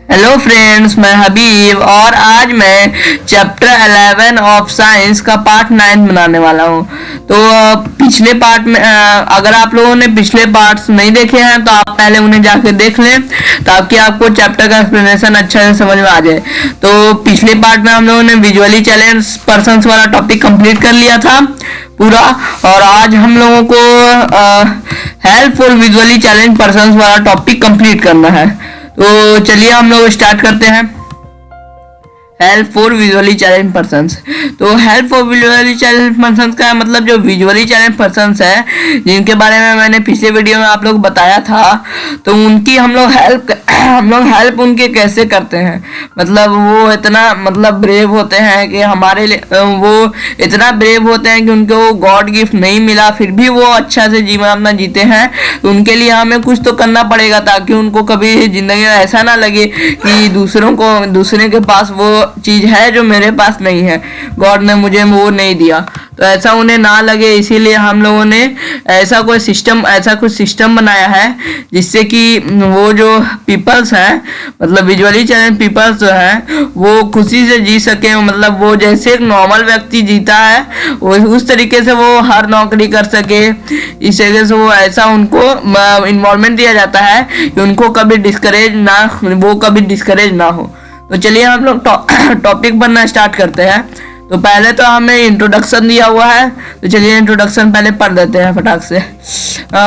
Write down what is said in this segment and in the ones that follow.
Hello friends, मैं हबीब और आज मैं चैप्टर 11 ऑफ साइंस का पार्ट 9 बनाने वाला हूँ। तो पिछले पार्ट में अगर आप लोगों ने पिछले पार्ट्स नहीं देखे हैं तो आप पहले उन्हें जाके देख लें ताकि आपको चैप्टर का एक्सप्लेनेशन अच्छा से समझ में आ जाए। तो पिछले पार्ट में हम लोगों ने विजुअली चैलेंज पर्सन्स वाला टॉपिक कंप्लीट कर लिया था पूरा, और आज हम लोगों को हेल्पफुल विजुअली चैलेंज पर्सन्स वाला टॉपिक कंप्लीट करना है। तो चलिए हम लोग स्टार्ट करते हैं। Help for visually challenge persons. तो help for visually challenge persons का मतलब जो विजुअली चैलेंज पर्सन्स है जिनके बारे में मैंने पिछले वीडियो में आप लोग बताया था, तो उनकी हम लोग हेल्प उनके कैसे करते हैं। मतलब वो इतना ब्रेव होते हैं कि हमारे लिए वो इतना ब्रेव होते हैं कि उनको गॉड गिफ्ट नहीं मिला फिर भी वो अच्छा से जीवन अपना जीते हैं। तो उनके लिए हमें कुछ तो करना पड़ेगा ताकि उनको कभी जिंदगी में ऐसा ना लगे कि दूसरे के पास वो चीज है जो मेरे पास नहीं है, गॉड ने मुझे वो नहीं दिया। तो ऐसा उन्हें ना लगे, इसीलिए हम लोगों ने ऐसा कुछ सिस्टम बनाया है जिससे कि वो जो पीपल्स हैं, मतलब विजुअली चैलेंज पीपल्स जो हैं, वो खुशी से जी सके। मतलब वो जैसे एक नॉर्मल व्यक्ति जीता है वो उस तरीके से वो हर नौकरी कर सके। इस तरीके से वो ऐसा उनको इन्वॉल्वमेंट दिया जाता है कि उनको कभी डिस्करेज ना हो। तो चलिए हम लोग टॉपिक बनना स्टार्ट करते हैं। तो पहले तो हमें इंट्रोडक्शन दिया हुआ है, तो चलिए इंट्रोडक्शन पहले पढ़ देते हैं फटाक से।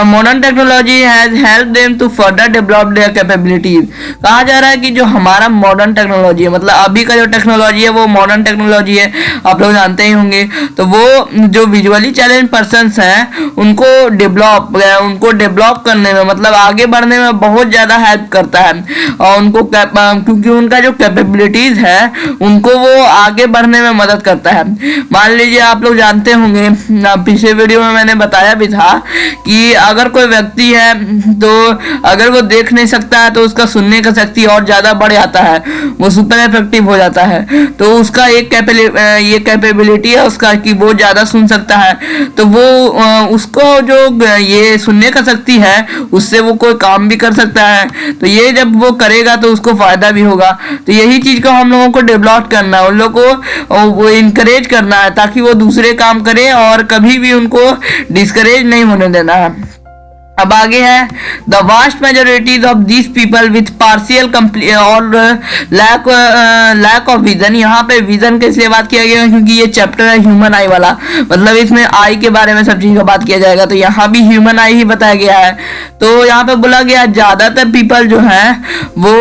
Modern technology has help them to further develop their capabilities. कहा जा रहा है कि जो हमारा मॉडर्न टेक्नोलॉजी है, मतलब अभी का जो टेक्नोलॉजी है वो मॉडर्न टेक्नोलॉजी है, आप लोग जानते ही होंगे। तो वो जो विजुअली चैलेंज पर्सन्स हैं उनको डेवलप करने में, मतलब आगे बढ़ने में बहुत ज़्यादा हेल्प करता है। और उनको क्योंकि उनका जो कैपेबिलिटीज है उनको वो आगे बढ़ने में मदद करता है। मान लीजिए आप लोग जानते होंगे, पिछले वीडियो में मैंने बताया भी था कि अगर कोई व्यक्ति है तो अगर वो देख नहीं सकता है तो उसका सुनने का शक्ति और ज्यादा बढ़ जाता है, वो सुपर इफेक्टिव हो जाता है। तो उसका ये कैपेबिलिटी है उसका कि वो ज्यादा सुन सकता है। तो वो उसको जो ये सुनने का शक्ति है उससे वो कोई काम भी कर सकता है। तो ये जब वो करेगा तो उसको फायदा भी होगा। तो यही चीज को हम लोगों को डेवलप करना है, उन लोगों को वो इनकरेज करना है ताकि वो दूसरे काम करें और कभी भी उनको डिस्करेज नहीं होने देना है। अब आगे है, the vast majorities of this people with partial और लैक ऑफ विजन। यहाँ पे विजन के इसलिए बात किया गया क्योंकि ये चैप्टर है ह्यूमन आई वाला, मतलब इसमें आई के बारे में सब चीज का बात किया जाएगा। तो यहाँ भी ह्यूमन आई ही बताया गया है। तो यहाँ पे बोला गया ज्यादातर पीपल जो है वो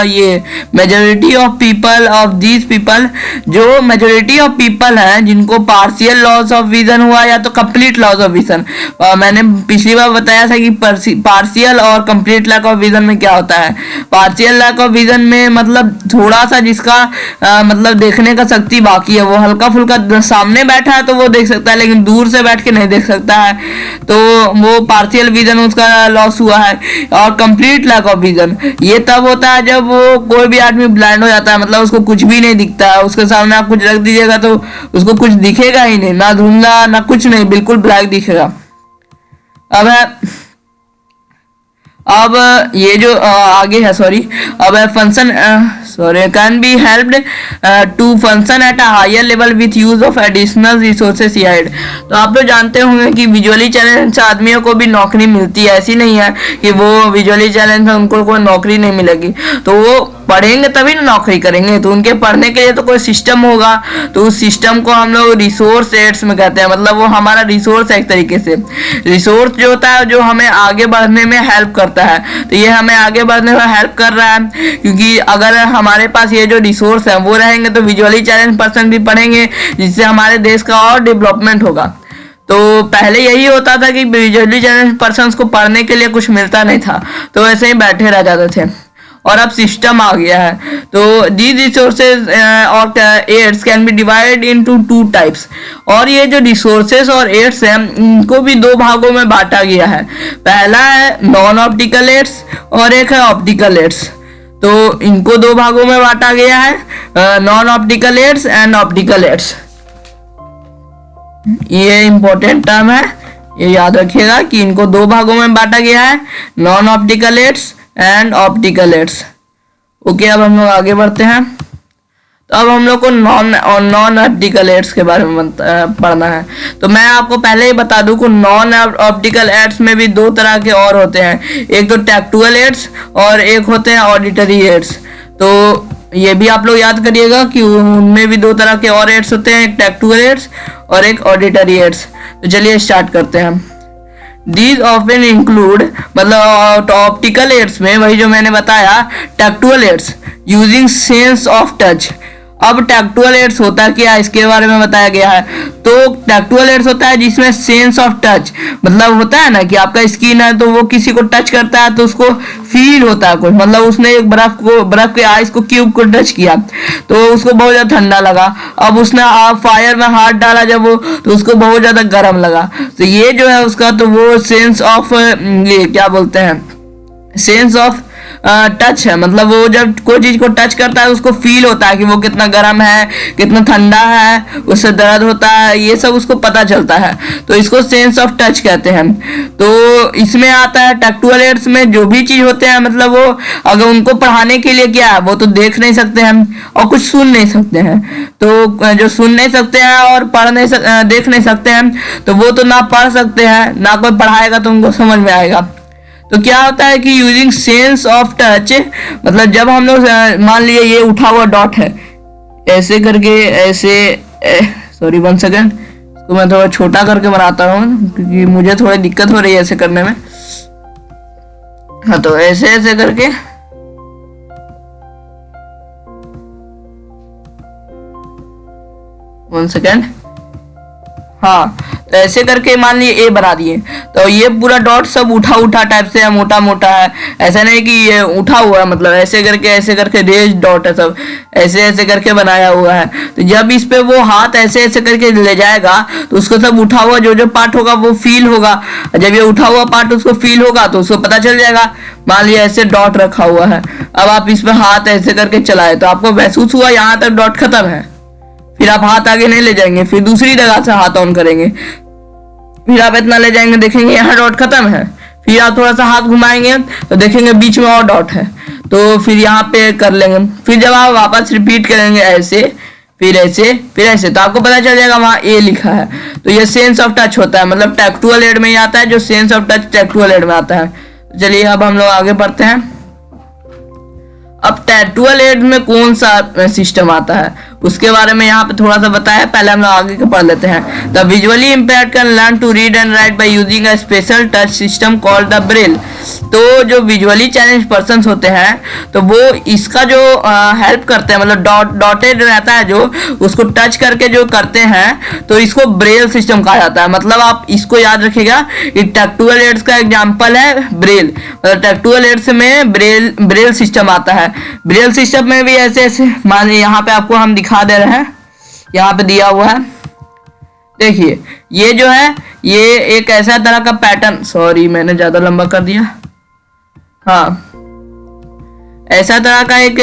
ये majority of people of this people, जो मेजोरिटी ऑफ पीपल हैं जिनको पार्शियल लॉस ऑफ विजन हुआ या तो कंप्लीट लॉस ऑफ विजन। मैंने पिछली बार बताया था कि पार्शियल और कंप्लीट लैक ऑफ विजन में क्या होता है। पार्शियल लैक ऑफ विजन में मतलब थोड़ा सा जिसका मतलब देखने का शक्ति बाकी है, वो हल्का फुल्का सामने बैठा है तो वो देख सकता है लेकिन दूर से बैठ के नहीं देख सकता है, तो वो पार्शियल विजन उसका लॉस हुआ है। और कंप्लीट लैक ऑफ विजन ये तब होता है जब वो कोई भी आदमी ब्लाइंड हो जाता है, मतलब उसको कुछ भी नहीं दिखता है, उसके सामने आप कुछ रख दीजिएगा तो उसको कुछ दिखेगा ही नहीं, ना धुंधला ना कुछ नहीं, बिल्कुल ब्लैक दिखेगा। अब ये जो आगे है अब function can be helped to function at a higher level with use of additional resources यार्ड। तो आप लोग जानते होंगे कि विजुअली चैलेंज आदमियों को भी नौकरी मिलती है, ऐसी नहीं है कि वो विजुअली चैलेंज है उनको कोई नौकरी नहीं मिलेगी। तो वो पढ़ेंगे तभी ना नौकरी करेंगे, तो उनके पढ़ने के लिए तो कोई सिस्टम होगा। तो उस सिस्टम को हम लोग रिसोर्स एड्स में कहते हैं, मतलब वो हमारा रिसोर्स है एक तरीके से। रिसोर्स जो होता है जो हमें आगे बढ़ने में हेल्प करता है, तो ये हमें आगे बढ़ने में हेल्प कर रहा है क्योंकि अगर हमारे पास ये जो रिसोर्स है वो रहेंगे तो विजुअली चैलेंज पर्सन भी पढ़ेंगे जिससे हमारे देश का और डेवलपमेंट होगा। तो पहले यही होता था कि विजुअली चैलेंज पर्सन को पढ़ने के लिए कुछ मिलता नहीं था, तो ऐसे ही बैठे रह जाते थे। और अब सिस्टम आ गया है। तो दीज रिसोर्सेज और aids can be divided into 2 types. और ये जो रिसोर्सेज और एड्स हैं इनको भी 2 भागों में बांटा गया है। पहला है नॉन ऑप्टिकल एड्स और एक है ऑप्टिकल एड्स। तो इनको 2 भागों में बांटा गया है, non optical aids and optical aids. ये इंपॉर्टेंट टर्म है, ये याद रखिएगा कि इनको 2 भागों में बांटा गया है, non optical aids and optical aids. Okay, अब हम लोग आगे बढ़ते हैं। तो अब हम लोग को नॉन ऑप्टिकल एड्स के बारे में पढ़ना है। तो मैं आपको पहले ही बता दूं कि नॉन ऑप्टिकल एड्स में भी दो तरह के और होते हैं, एक तो टेक्सचुअल एड्स और एक होते हैं ऑडिटरी एड्स। तो ये भी आप लोग याद करिएगा कि उनमें भी दो तरह के और एड्स होते हैं, एक टेक्सचुअल एड्स और एक ऑडिटरी एड्स। तो चलिए स्टार्ट करते हैं। These often include, मतलब ऑप्टिकल एड्स में वही जो मैंने बताया textual aids using sense of touch. अब टेक्सचुअल एड्स होता क्या है इसके बारे में बताया गया है। तो टेक्सचुअल एड्स होता है जिसमें सेंस ऑफ टच, मतलब होता है ना कि आपका स्किन है तो वो किसी को टच करता है तो उसको फील होता है कुछ, मतलब उसने एक बर्फ के आइस को क्यूब को टच किया तो उसको बहुत ज्यादा ठंडा लगा। अब उसने फायर में हाथ डाला जब वो, तो उसको बहुत ज्यादा गर्म लगा। तो ये जो है उसका, तो वो सेंस ऑफ, ये क्या बोलते हैं, सेंस ऑफ टच है। मतलब वो जब कोई चीज को टच करता है उसको फील होता है कि वो कितना गर्म है, कितना ठंडा है, उससे दर्द होता है, ये सब उसको पता चलता है। तो इसको सेंस ऑफ टच कहते हैं। तो इसमें आता है टेक्सचुअल एड्स में जो भी चीज होते हैं, मतलब वो अगर उनको पढ़ाने के लिए क्या है, वो तो देख नहीं सकते हैं और कुछ सुन नहीं सकते हैं। तो जो सुन नहीं सकते हैं और देख नहीं सकते हैं, तो वो तो ना पढ़ सकते हैं ना कोई पढ़ाएगा तो उनको समझ में आएगा। तो क्या होता है कि यूजिंग सेंस ऑफ टच, मतलब जब हम लोग मान लीजिए ये उठा हुआ डॉट है, ऐसे करके ऐसे, सॉरी 1 सेकेंड, तो मैं थोड़ा छोटा करके बनाता हूँ क्योंकि मुझे थोड़ी दिक्कत हो रही है ऐसे करने में। हाँ, तो ऐसे ऐसे करके, वन सेकेंड, हाँ, तो ऐसे करके मान लीजिए ए बना दिए। तो ये पूरा डॉट सब उठा टाइप से है, मोटा मोटा है, ऐसा नहीं कि ये उठा हुआ है, मतलब ऐसे करके रेज डॉट है, सब ऐसे ऐसे करके बनाया हुआ है। तो जब इस पे वो हाथ ऐसे ऐसे करके ले जाएगा तो उसको सब उठा हुआ जो जो पार्ट होगा वो फील होगा। जब ये उठा हुआ पार्ट उसको फील होगा तो उसको पता चल जाएगा। मान लिया ऐसे डॉट रखा हुआ है, अब आप इस पे हाथ ऐसे करके चलाए तो आपको महसूस हुआ यहाँ तक डॉट खत्म है, फिर आप हाथ आगे नहीं ले जाएंगे, फिर दूसरी जगह से हाथ ऑन करेंगे, फिर आप इतना ले जाएंगे, देखेंगे यहाँ डॉट खत्म है, फिर आप थोड़ा सा हाथ घुमाएंगे तो देखेंगे बीच में और डॉट है, तो फिर यहाँ पे कर लेंगे। फिर जब आप वापस रिपीट करेंगे ऐसे, फिर ऐसे, फिर ऐसे, तो आपको पता चल जाएगा वहाँ ए लिखा है। तो ये सेंस ऑफ टच होता है, मतलब टेक्सचुअल एड में ही आता है, जो sense of touch textual aid में आता है। चलिए अब हम लोग आगे बढ़ते हैं। अब टेक्सचुअल एड में कौन सा सिस्टम आता है उसके बारे में यहाँ पे थोड़ा सा बताया, पहले हम लोग आगे के पढ़ लेते हैं। The visually impaired can learn to read and write by using a special touch system called the Braille. तो जो विजुअली चैलेंज पर्सन होते हैं तो वो इसका जो हेल्प करते हैं, मतलब डॉटेड रहता है जो, उसको टच करके जो करते हैं, तो इसको ब्रेल सिस्टम कहा जाता है। मतलब आप इसको याद रखिएगा, टेक्सचुअल एड्स का एग्जाम्पल है ब्रेल, मतलब टेक्सचुअल एड्स में ब्रेल सिस्टम आता है। ब्रेल सिस्टम में भी ऐसे ऐसे, मान यहाँ पे आपको हम दिखा दे रहे हैं, यहाँ पे दिया हुआ है, देखिए ये जो है ये एक ऐसा तरह का पैटर्न, सॉरी मैंने ज्यादा लंबा कर दिया, हाँ, ऐसा तरह का एक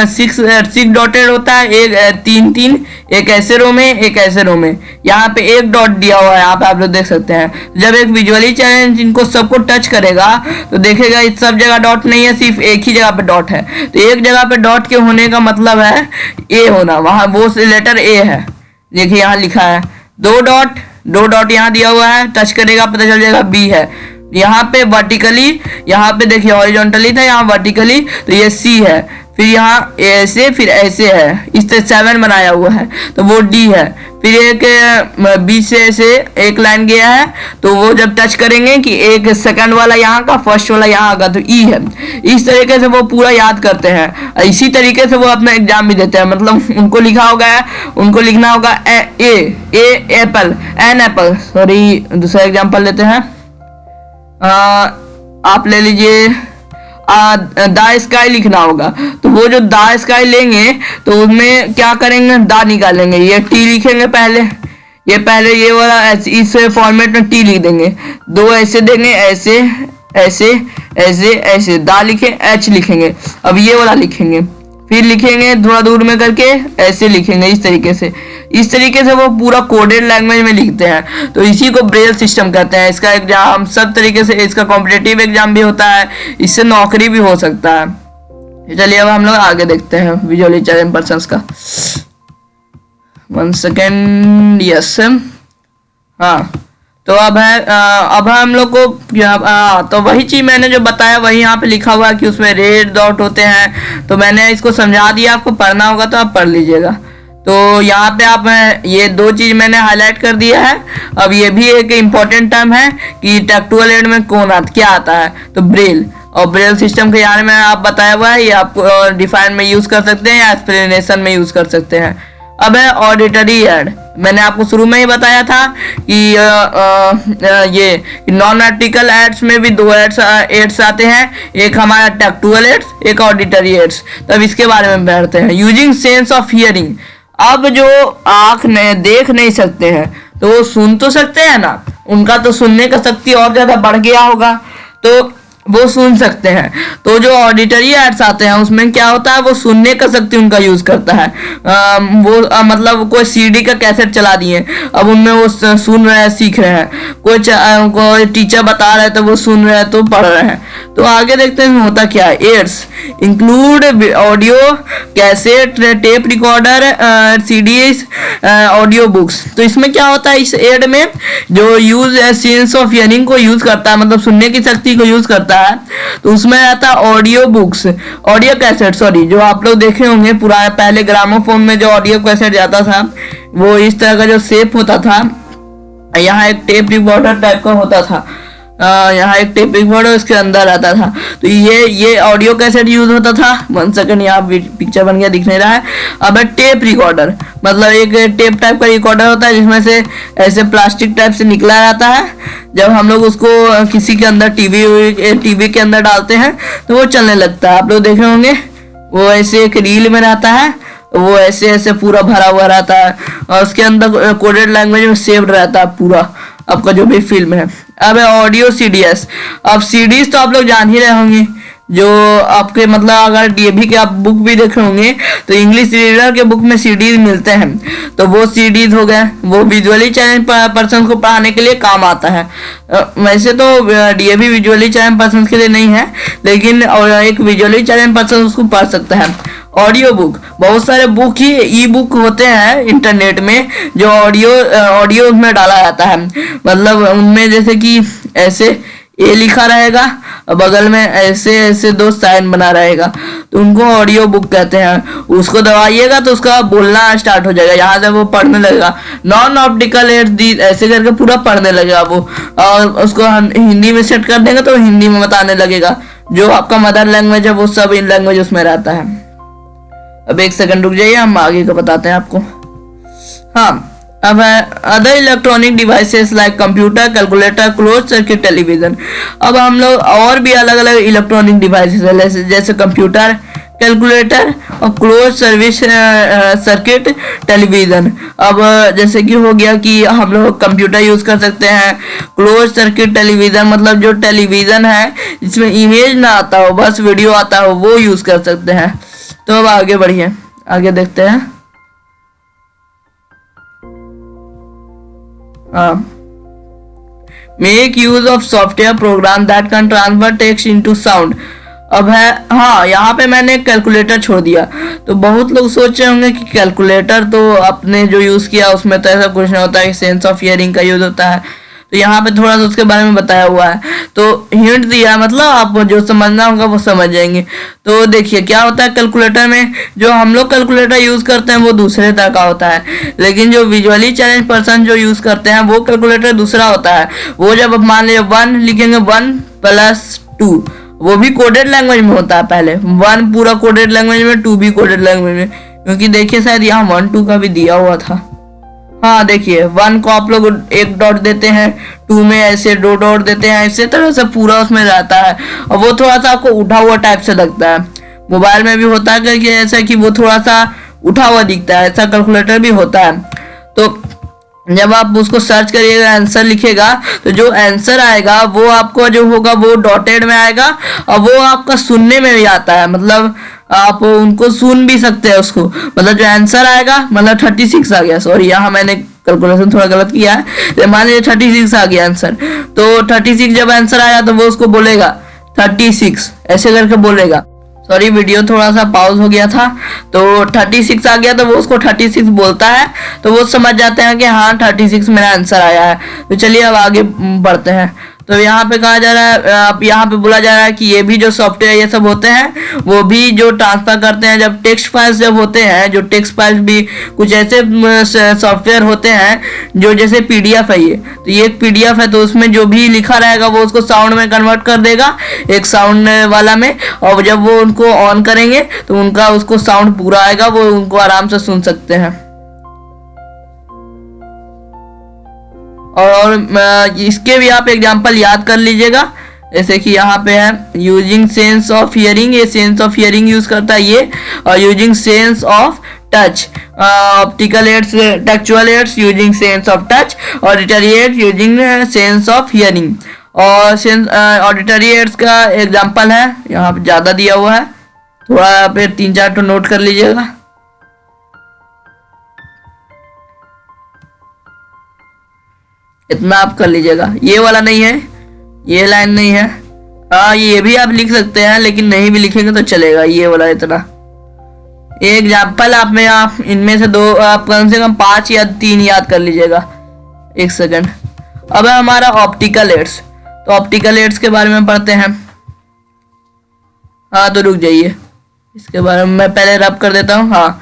6 डॉटेड होता है, एक 3 एक ऐसे रो में, एक ऐसे रो में, यहाँ पे एक डॉट दिया हुआ है, यहाँ पे आप लोग देख सकते हैं। जब एक विजुअली चैलेंज इनको सबको टच करेगा तो देखेगा इस सब जगह डॉट नहीं है, सिर्फ एक ही जगह पे डॉट है। तो एक जगह पे डॉट के होने का मतलब है ए होना, वहां वो लेटर ए है, देखिए यहाँ लिखा है, दो डॉट यहाँ दिया हुआ है, टच करेगा पता चल जाएगा बी है। यहाँ पे वर्टिकली, यहाँ पे देखिए हॉरिजॉन्टली था, यहाँ वर्टिकली, तो ये सी है, फिर यहाँ ऐसे, फिर ऐसे है, इस तरह 7 बनाया हुआ है तो वो डी है। फिर एक बीच से ऐसे एक लाइन गया है, तो वो जब टच करेंगे कि एक सेकंड वाला यहाँ का, फर्स्ट वाला यहाँ आगा, तो ई है। इस तरीके से वो पूरा याद करते हैं, इसी तरीके से वो अपना एग्जाम भी देते हैं। मतलब उनको लिखा होगा, उनको लिखना होगा ए एप्पल, एन एप्पल, सॉरी दूसरा एग्जाम्पल लेते हैं, आप ले लीजिए द स्काई लिखना होगा, तो वो जो द स्काई लेंगे तो उसमें क्या करेंगे, दा निकालेंगे, ये टी लिखेंगे पहले, ये वाला इस फॉर्मेट में टी लिख देंगे, दो ऐसे देंगे, ऐसे ऐसे ऐसे ऐसे, दा लिखे, एच लिखेंगे, अब ये वाला लिखेंगे, फिर लिखेंगे थोड़ा दूर में करके ऐसे लिखेंगे इस तरीके से वो पूरा कोडेड लैंग्वेज में लिखते हैं। तो इसी को ब्रेल सिस्टम कहते हैं। इसका एग्जाम सब तरीके से, इसका कॉम्पिटिटिव एग्जाम भी होता है, इससे नौकरी भी हो सकता है। चलिए अब हम लोग आगे देखते हैं विजुअली चैलेंज पर्सन्स का। 1 सेकेंड, यस। हाँ, तो अब हम लोग को तो वही चीज मैंने जो बताया वही यहाँ पे लिखा हुआ है कि उसमें रेड डॉट होते हैं। तो मैंने इसको समझा दिया, आपको पढ़ना होगा तो आप पढ़ लीजिएगा। तो यहाँ पे आप ये 2 चीज मैंने हाईलाइट कर दिया है। अब ये भी एक इम्पोर्टेंट टर्म है कि टेक्सचुअल एड में क्या आता है, तो ब्रेल और ब्रेल सिस्टम के यार में आप बताया हुआ है। ये आप डिफाइन में यूज कर सकते हैं या एक्सप्लेनेशन में यूज कर सकते हैं। अब है ऑडिटरी एड। मैंने आपको शुरू में ही बताया था कि ये नॉन आर्टिकल एड्स में भी 2 एड्स आते हैं, एक हमारा टेक्सचुअल एड्स, एक ऑडिटरी एड्स। तब इसके बारे में पढ़ते हैं। Using sense of hearing. अब जो आंख ने देख नहीं सकते हैं तो वो सुन तो सकते हैं ना, उनका तो सुनने का शक्ति और ज्यादा बढ़ गया होगा, तो वो सुन सकते हैं। तो जो ऑडिटरी एड्स आते हैं उसमें क्या होता है, वो सुनने का शक्ति उनका यूज करता है। मतलब कोई सीडी का कैसेट चला दिए, अब उनमें वो सुन रहे हैं, सीख रहे हैं। कोई टीचर बता रहे हैं तो वो सुन रहे हैं तो पढ़ रहे हैं। तो आगे देखते हैं होता क्या है। Aids include audio cassette, tape recorder, CDs, audio books. तो इसमें क्या होता है, इस एड में जो यूज सेंस ऑफ हियरिंग को यूज करता है, मतलब सुनने की शक्ति को यूज करता है, तो उसमें आता है audio books, audio cassette, sorry, जो आप लोग देखे होंगे पुराने पहले ग्रामोफोन में जो ऑडियो कैसेट जाता था वो इस तरह का जो शेप होता था, यहाँ एक टेप रिकॉर्डर टाइप का होता था, यहाँ एक टेप रिकॉर्डर उसके अंदर आता था। तो ये ऑडियो कैसेट यूज होता था। 1 सेकंड, यहाँ पिक्चर बन गया, दिख नहीं रहा है। अब टेप रिकॉर्डर, मतलब एक टेप टाइप का रिकॉर्डर होता है जिसमें से ऐसे प्लास्टिक टाइप से निकला रहता है। जब हम लोग उसको किसी के अंदर टीवी के अंदर डालते हैं तो वो चलने लगता है। आप लोग देखे होंगे वो ऐसे एक रील में रहता है, वो ऐसे ऐसे पूरा भरा हुआ रहता है और उसके अंदर कोडेड लैंग्वेज में सेव्ड रहता है पूरा आपका जो भी फिल्म है। अब है ऑडियो सीडीएस। अब सीडीज तो आप लोग जान ही रहे होंगे, जो आपके मतलब अगर डीएवी के आप बुक भी देखे होंगे तो इंग्लिश रीडर के बुक में सीडीज मिलते हैं। तो वो सीडीज हो गए, वो विजुअली चैलेंज पर्सन को पढ़ाने के लिए काम आता है। वैसे तो डीएवी विजुअली चैलेंज पर्सन के लिए नहीं है, लेकिन एक विजुअली चैलेंज पर्सन उसको पढ़ सकता है। ऑडियो बुक, बहुत सारे बुक ही ई बुक होते हैं इंटरनेट में जो ऑडियो में डाला जाता है। मतलब उनमें जैसे कि ऐसे ए लिखा रहेगा, बगल में ऐसे ऐसे 2 साइन बना रहेगा, तो उनको ऑडियो बुक कहते हैं। उसको दबाइएगा तो उसका बोलना स्टार्ट हो जाएगा, यहाँ से वो पढ़ने लगेगा। नॉन ऑप्टिकल एड्स ऐसे करके पूरा पढ़ने लगेगा वो, और उसको हिंदी में सेट कर देंगे तो हिंदी में बताने लगेगा। जो आपका मदर लैंग्वेज है वो सब इन लैंग्वेज उसमें रहता है। अब 1 सेकंड रुक जाइए, हम आगे का बताते हैं आपको। हाँ, अब other electronic devices like computer, calculator, close circuit television. अब हम लोग और भी अलग अलग इलेक्ट्रॉनिक डिवाइसेस है जैसे कंप्यूटर, कैलकुलेटर और क्लोज सर्किट टेलीविजन। अब जैसे कि हो गया कि हम लोग कंप्यूटर यूज कर सकते हैं। क्लोज सर्किट टेलीविजन मतलब जो टेलीविजन है जिसमें इमेज ना आता हो, बस वीडियो आता हो, वो यूज कर सकते हैं। तो अब आगे बढ़िए, आगे देखते हैं। Make use of software program that can transfer text into sound. अब है, हाँ, यहाँ पे मैंने कैलकुलेटर छोड़ दिया। तो बहुत लोग सोच रहे होंगे कि कैलकुलेटर तो आपने जो यूज किया उसमें तो ऐसा कुछ नहीं होता है, सेंस ऑफ हियरिंग का यूज होता है। तो यहाँ पे थोड़ा सा उसके बारे में बताया हुआ है, तो हिंट दिया, मतलब आप जो समझना होगा वो समझ जाएंगे। तो देखिए क्या होता है कैलकुलेटर में, जो हम लोग कैलकुलेटर यूज करते हैं वो दूसरे तरह का होता है, लेकिन जो विजुअली चैलेंज पर्सन जो यूज करते हैं वो कैलकुलेटर दूसरा होता है। वो जब मान लीजिए 1 लिखेंगे 1 + 2, वो भी कोडेड लैंग्वेज में होता है। पहले 1 पूरा कोडेड लैंग्वेज में, 2 भी कोडेड लैंग्वेज में, क्योंकि देखिए शायद यहाँ 1 2 का भी दिया हुआ था। हाँ देखिए 1 को आप लोग 1 डॉट देते हैं, 2 में ऐसे 2 डॉट देते हैं, इसी तरह से पूरा उसमें रहता है। और वो थोड़ा सा आपको उठा हुआ टाइप से लगता है। मोबाइल में भी होता है कि ऐसा कि वो थोड़ा सा उठा हुआ दिखता है, ऐसा कैलकुलेटर भी होता है। तो जब आप उसको सर्च करिएगा, आंसर लिखेगा, तो जो आंसर आएगा वो आपको जो होगा वो डॉटेड में आएगा और वो आपका सुनने में भी आता है। मतलब आप उनको सुन भी सकते हैं उसको, मतलब जो आंसर आएगा, मतलब 36 आ गया, सॉरी यहाँ मैंने कैलकुलेशन थोड़ा गलत किया है, मान लीजिए 36 आ गया आंसर, तो 36 जब आंसर आया तो वो उसको बोलेगा 36, ऐसे करके बोलेगा। सॉरी वीडियो थोड़ा सा पॉज हो गया था, तो 36 आ गया तो वो उसको 36 बोलता है, तो वो समझ जाते हैं कि हाँ 36 मेरा आंसर आया है। तो चलिए अब आगे बढ़ते हैं। तो यहाँ पे कहा जा रहा है, आप यहाँ पे बोला जा रहा है कि ये भी जो सॉफ्टवेयर ये सब होते हैं वो भी जो ट्रांसफर करते हैं, जब टेक्स्ट फाइल्स जब होते हैं, जो टेक्स्ट फाइल्स भी कुछ ऐसे सॉफ्टवेयर होते हैं जो जैसे पीडीएफ है, ये तो ये एक पीडीएफ है, तो उसमें जो भी लिखा रहेगा वो उसको साउंड में कन्वर्ट कर देगा, एक साउंड वाला में, और जब वो उनको ऑन करेंगे तो उनका उसको साउंड पूरा आएगा, वो उनको आराम से सुन सकते हैं। और इसके भी आप एग्जांपल याद कर लीजिएगा, जैसे कि यहाँ पे है यूजिंग सेंस ऑफ हियरिंग, ये सेंस ऑफ हियरिंग यूज करता है ये, और using sense of touch, optical aids, textual aids using sense of touch, auditory aids using sense of hearing. और ऑडिटरी एड्स का एग्जांपल है, यहाँ पे ज़्यादा दिया हुआ है, थोड़ा पे 3-4 तो नोट कर लीजिएगा। इतना आप कर लीजिएगा, ये वाला नहीं है, ये लाइन नहीं है, हाँ ये भी आप लिख सकते हैं, लेकिन नहीं भी लिखेंगे तो चलेगा, ये वाला इतना। एक एग्जाम्पल आप इनमें से दो, आप कम से कम 5 या 3 याद कर लीजिएगा। एक सेकंड। अब है हमारा ऑप्टिकल एड्स, तो ऑप्टिकल एड्स के बारे में पढ़ते हैं। हाँ तो रुक जाइए, इसके बारे में मैं पहले रब कर देता हूँ। हाँ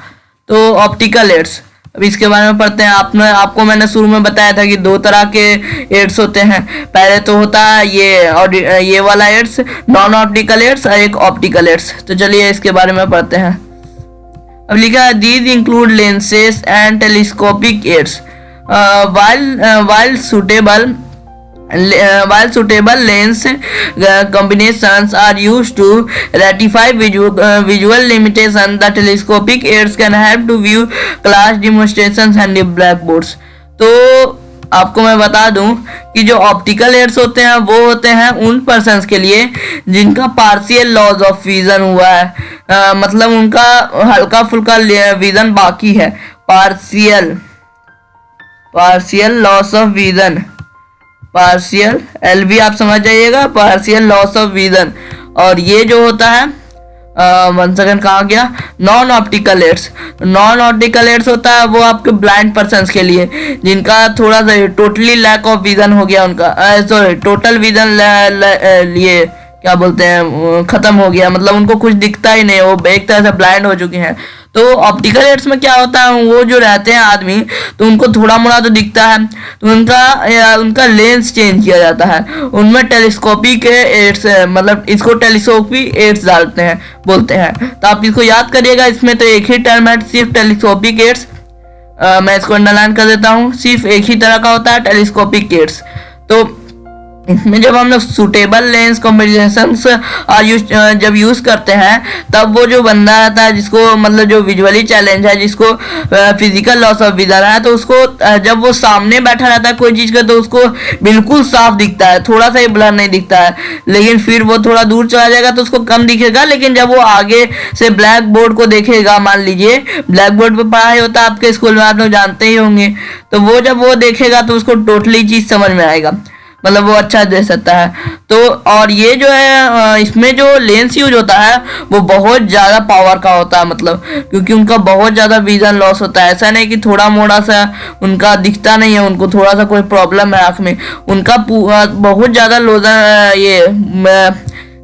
तो ऑप्टिकल एड्स, अब इसके बारे में पढ़ते हैं। आपको मैंने शुरू में बताया था कि 2 तरह के एड्स होते हैं। पहले तो होता है ये वाला एड्स, नॉन ऑप्टिकल एड्स, और एक ऑप्टिकल एड्स। तो चलिए इसके बारे में पढ़ते हैं। अब लिखा है these include lenses and telescopic aids while suitable lens combinations are used to rectify visual limitation, the telescopic aids can help to view class demonstrations and blackboards। तो आपको मैं बता दूं कि जो ऑप्टिकल एड्स होते हैं वो होते हैं उन पर्सन्स के लिए जिनका पार्शियल लॉस ऑफ विजन हुआ है, मतलब उनका हल्का फुल्का विजन बाकी है, partial loss of vision, partial L भी आप समझ जाइएगा, पार्शियल लॉस ऑफ विजन। और ये जो होता है 1 सेकंड कहाँ गया, non optical aids. Non optical aids होता है वो आपके ब्लाइंड पर्सन्स के लिए जिनका थोड़ा सा टोटली लैक ऑफ विजन हो गया, उनका सॉरी टोटल विजन ये क्या बोलते हैं खत्म हो गया, मतलब उनको कुछ दिखता ही नहीं, वो एक तरह से ब्लाइंड हो चुके हैं। तो ऑप्टिकल एड्स में क्या होता है, वो जो रहते हैं आदमी तो उनको थोड़ा मोड़ा तो दिखता है, तो उनका लेंस चेंज किया जाता है, उनमें टेलीस्कोपिक एड्स, मतलब इसको टेलीस्कोपिक एड्स डालते हैं बोलते हैं। तो आप इसको याद करिएगा, इसमें तो एक ही टर्म है, सिर्फ टेलीस्कोपिक एड्स। मैं इसको अंडरलाइन कर देता हूँ, सिर्फ एक ही तरह का होता है टेलीस्कोपिक एड्स। तो इसमें जब हम लोग सूटेबल लेंस कॉम्बिनेशंस जब यूज करते हैं तब वो जो बंदा रहता है जिसको मतलब जो विजुअली चैलेंज है, जिसको फिजिकल लॉस ऑफ विजन है, तो उसको जब वो सामने बैठा रहता है कोई चीज़ का तो उसको बिल्कुल साफ दिखता है, थोड़ा सा ही ब्लर नहीं दिखता है। लेकिन फिर वो थोड़ा दूर चला जाएगा तो उसको कम दिखेगा, लेकिन जब वो आगे से ब्लैक बोर्ड को देखेगा, मान लीजिए ब्लैक बोर्ड पर पढ़ाई होता है आपके स्कूल में, आप लोग जानते ही होंगे, तो वो जब वो देखेगा तो उसको टोटली चीज़ समझ में आएगा, मतलब वो अच्छा दे सकता है। तो और ये जो है इसमें जो लेंस यूज होता है वो बहुत ज़्यादा पावर का होता है, मतलब क्योंकि उनका बहुत ज़्यादा विजन लॉस होता है। ऐसा नहीं कि थोड़ा मोड़ा सा उनका दिखता नहीं है, उनको थोड़ा सा कोई प्रॉब्लम है आँख में, उनका बहुत ज़्यादा ये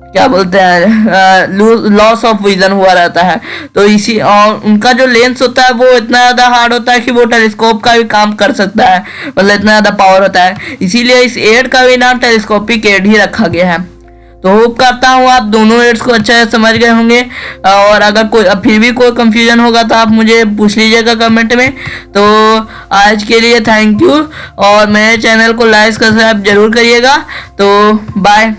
क्या बोलते हैं लॉस ऑफ विजन हुआ रहता है। तो इसी और उनका जो लेंस होता है वो इतना ज़्यादा हार्ड होता है कि वो टेलीस्कोप का भी काम कर सकता है, मतलब इतना ज़्यादा पावर होता है, इसीलिए इस एड का भी नाम टेलीस्कोपिक एड ही रखा गया है। तो होप करता हूँ आप दोनों एड्स को अच्छे से समझ गए होंगे, और अगर कोई फिर भी कोई कंफ्यूजन होगा तो आप मुझे पूछ लीजिएगा कमेंट में। तो आज के लिए थैंक यू, और मेरे चैनल को लाइक सब्सक्राइब जरूर करिएगा। तो बाय।